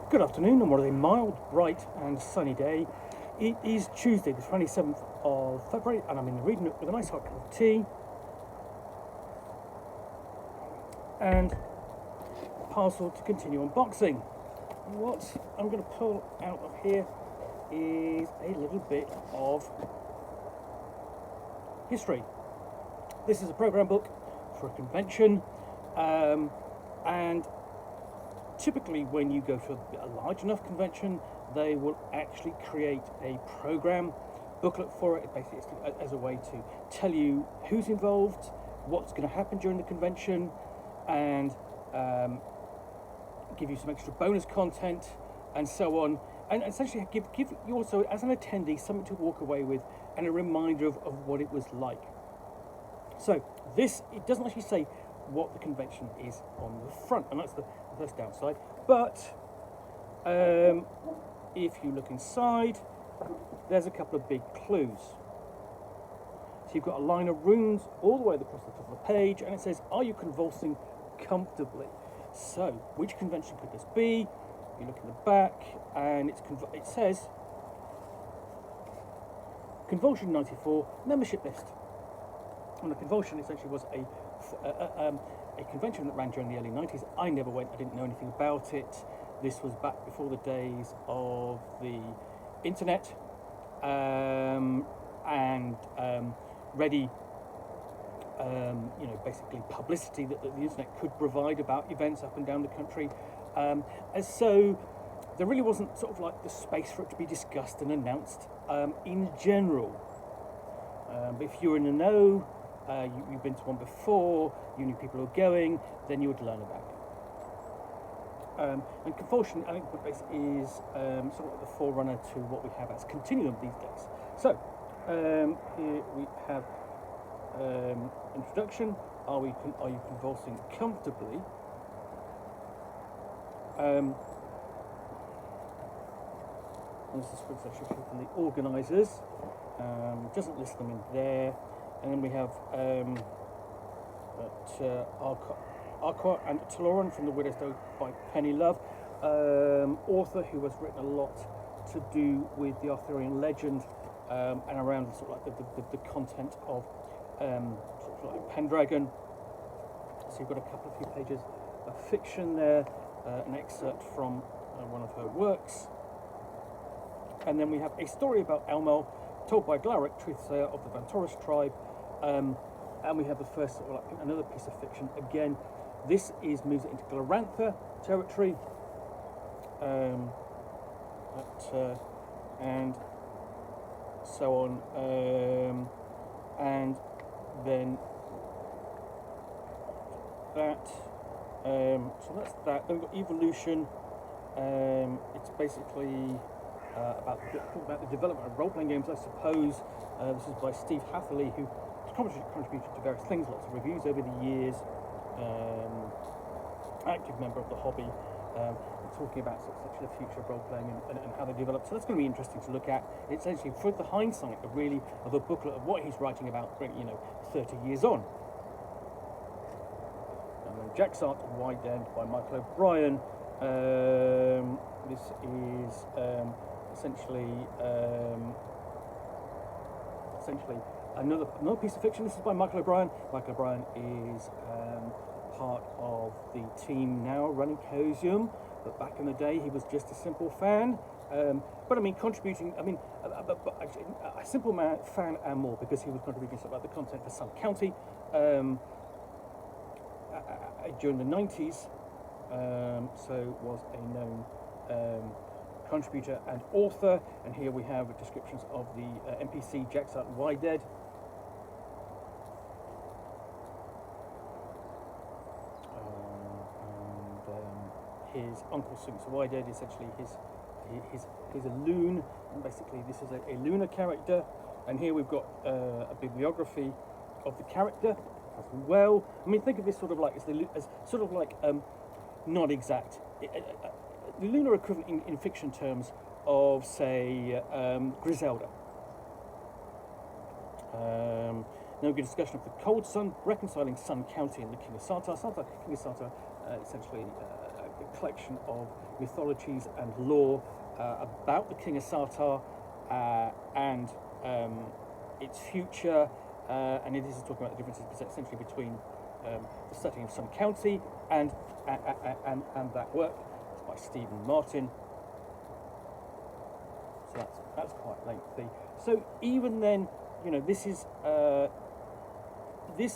Good afternoon, and what a mild, bright, and sunny day. It is Tuesday, the 27th of February, and I'm in the reading nook with a nice hot cup of tea and a parcel to continue unboxing. What I'm going to pull out of here is a little bit of history. This is a programme book for a convention, and typically when you go to a large enough convention, they will actually create a program booklet for it. Basically, it's as a way to tell you who's involved, what's going to happen during the convention, and give you some extra bonus content and so on, and essentially give you also, as an attendee, something to walk away with and a reminder of what it was like. So this, it doesn't actually say what the convention is on the front, and that's the first downside. But if you look inside, there's a couple of big clues. So you've got a line of runes all the way across the top of the page, and it says, "Are you convulsing comfortably?" So which convention could this be? You look in the back, and it says Convulsion 94 membership list. And the Convulsion essentially was a convention that ran during the early 90s. I never went, I didn't know anything about it. This was back before the days of the internet and ready, basically publicity that the internet could provide about events up and down the country. And so there really wasn't sort of like the space for it to be discussed and announced in general. But if you were in the know, you've been to one before, you knew people who were going, then you would learn about it. And Convulsion, I think, is sort of the forerunner to what we have as Continuum these days. So, here we have introduction. Are you convulsing comfortably? And this is actually from the organisers. Doesn't list them in there. And then we have Arqua and Taloran from The Widow's Doe by Penny Love, author who has written a lot to do with the Arthurian legend and around sort of like the content of sort of like Pendragon. So you've got a few pages of fiction there, an excerpt from one of her works. And then we have a story about Elmel, told by Glaric, truthsayer of the Vantaurus tribe, and we have the first sort of like another piece of fiction. Again, this moves it into Glorantha territory, and so on, and then that. So that's that. Then we've got Evolution. It's basically about the development of role-playing games, I suppose. This is by Steve Hatherley, who contributed to various things, lots of reviews over the years, active member of the hobby, talking about the future of role-playing and how they develop. So that's going to be interesting to look at. It's actually, for the hindsight of a booklet of what he's writing about, 30 years on. And then Jack's Art Wide End by Michael O'Brien. This is essentially another piece of fiction. This is by Michael O'Brien. Michael O'Brien is part of the team now running Chaosium, but back in the day he was just a simple fan. But I mean, contributing. I mean, a simple fan and more, because he was contributing something like the content for Sun County during the 90s. So was a known contributor and author. And here we have descriptions of the NPC Jack's Art Wide Dead. His uncle Suits Wide Dead, essentially he's a loon, and basically this is a lunar character. And here we've got a bibliography of the character as well. I mean, think of this sort of like as sort of like not exact. The lunar equivalent in fiction terms of, say, Griselda. Now we get a discussion of the Cold Sun, reconciling Sun County and the King of Sartar. King of Sartar essentially collection of mythologies and lore about the King of Sartar and its future, and this is talking about the differences essentially between the setting of some county and that work. It's by Stephen Martin. So that's quite lengthy. So even then, you know, this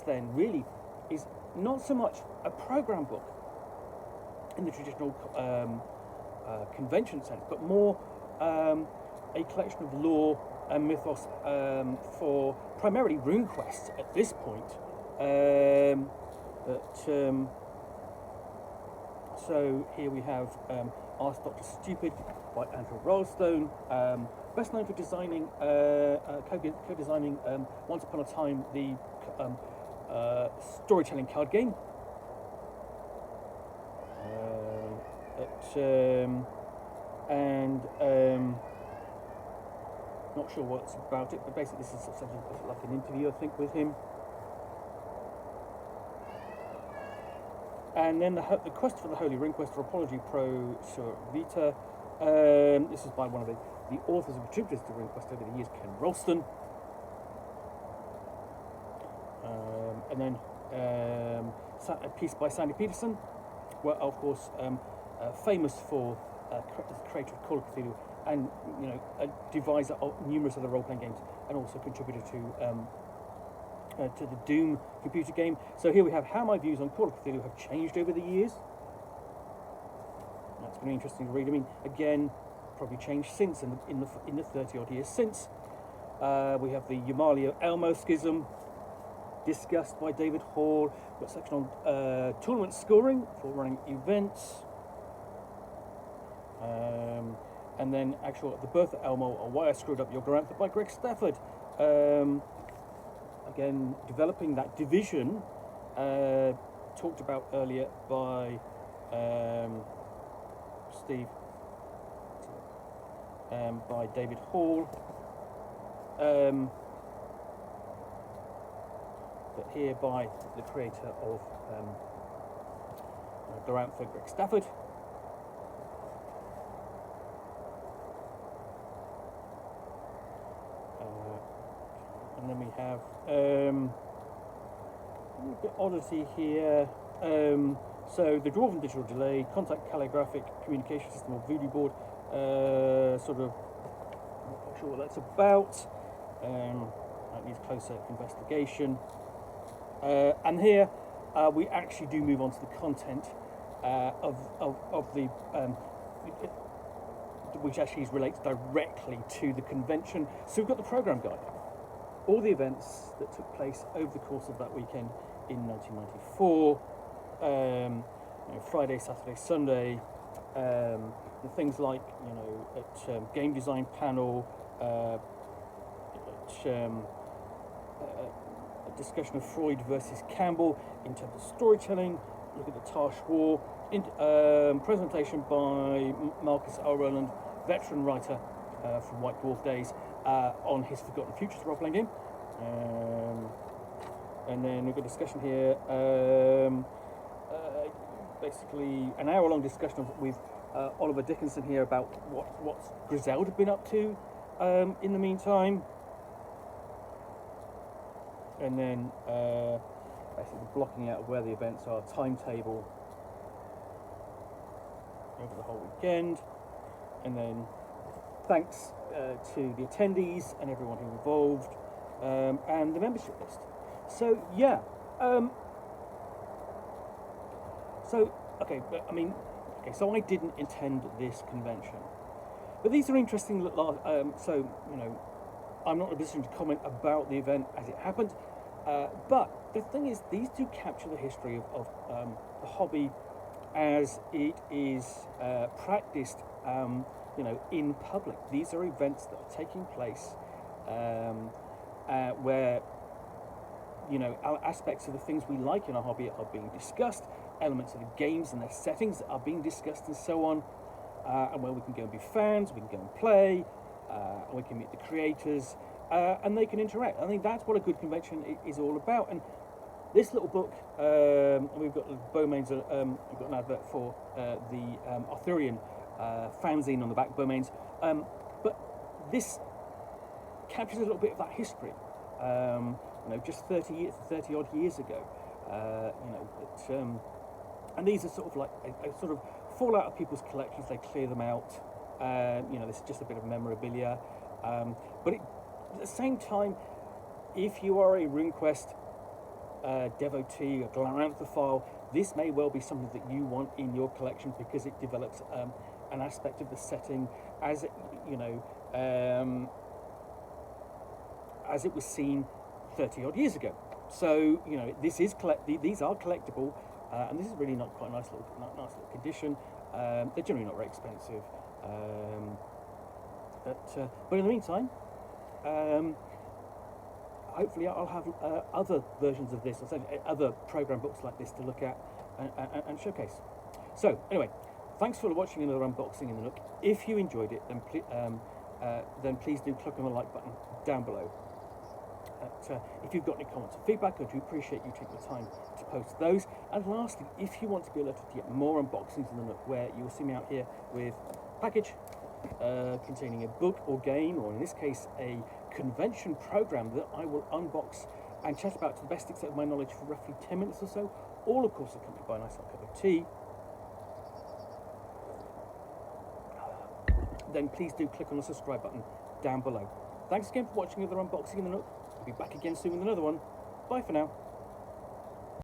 then really is not so much a program book in the traditional convention sense, but more a collection of lore and mythos for primarily RuneQuest at this point. So here we have Ask Dr. Stupid by Andrew Rollstone, best known for designing, co-designing Once Upon a Time, the storytelling card game. Not sure what's about it, but basically this is something like an interview, I think, with him. And then the Quest for the Holy Ring, Quest for Apology Pro Sur Vita. This is by one of the authors and contributors to RuneQuest over the years, Ken Ralston. And then a piece by Sandy Peterson, well, of course, famous for the creator of Call of Cthulhu, and you know, a deviser of numerous other role-playing games, and also contributor to the Doom computer game. So here we have how my views on Call of Cthulhu have changed over the years. That's going to be interesting to read. I mean, again, probably changed since in the 30-odd years since. We have the Yamalia Elmo schism, discussed by David Hall. We've got a section on tournament scoring for running events. And then the birth of Elmo, or Why I Screwed Up Your Grantha by Greg Stafford. Again, developing that division, talked about earlier by Steve, by David Hall. But here by the creator of Grantha, Greg Stafford. And then we have a bit oddity here. So the Dwarven Digital Delay, Contact Calligraphic Communication System, or Voodoo Board, sort of, I'm not quite sure what that's about. That needs closer investigation. And here we actually do move on to the content of the which actually relates directly to the convention. So we've got the program guide, all the events that took place over the course of that weekend in 1994, Friday, Saturday, Sunday, the things like, at game design panel, a discussion of Freud versus Campbell in terms of storytelling, look at the Tarsh War, presentation by Marcus R. Rowland, veteran writer from White Dwarf days, on his Forgotten Futures role-playing game. And then we've got a discussion here, basically an hour-long discussion with Oliver Dickinson here about what's Griselda been up to in the meantime. And then basically blocking out where the events are, timetable over the whole weekend, and then thanks to the attendees and everyone who involved, and the membership list. So yeah, so I didn't attend this convention, but these are interesting. So I'm not in a position to comment about the event as it happened, but the thing is, these do capture the history of the hobby as it is practiced, in public. These are events that are taking place where, aspects of the things we like in our hobby are being discussed, elements of the games and their settings are being discussed and so on, and where we can go and be fans, we can go and play, and we can meet the creators, and they can interact. I think that's what a good convention is all about. And this little book, we've got Beaumains, we've got an advert for the Arthurian fanzine on the back, Beaumains, but this captures a little bit of that history. Just 30 odd years ago. And these are sort of like a sort of fall out of people's collections. They clear them out. This is just a bit of memorabilia. But at the same time, if you are a RuneQuest devotee, a Gloranthophile, this may well be something that you want in your collection because it develops an aspect of the setting as it was seen 30 odd years ago. So this is these are collectible, and this is really not quite a nice little condition. They're generally not very expensive, but in the meantime, hopefully I'll have other versions of this, or other program books like this to look at and showcase. So anyway, thanks for watching another unboxing in the Nook. If you enjoyed it, then please do click on the like button down below. If you've got any comments or feedback, I do appreciate you taking the time to post those. And lastly, if you want to be alerted to get more unboxings in the Nook, where you will see me out here with a package containing a book or game, or in this case a convention program that I will unbox and chat about to the best extent of my knowledge for roughly 10 minutes or so, all of course accompanied by a nice hot cup of tea, then please do click on the subscribe button down below. Thanks again for watching another unboxing in the Nook. I'll be back again soon with another one. Bye for now.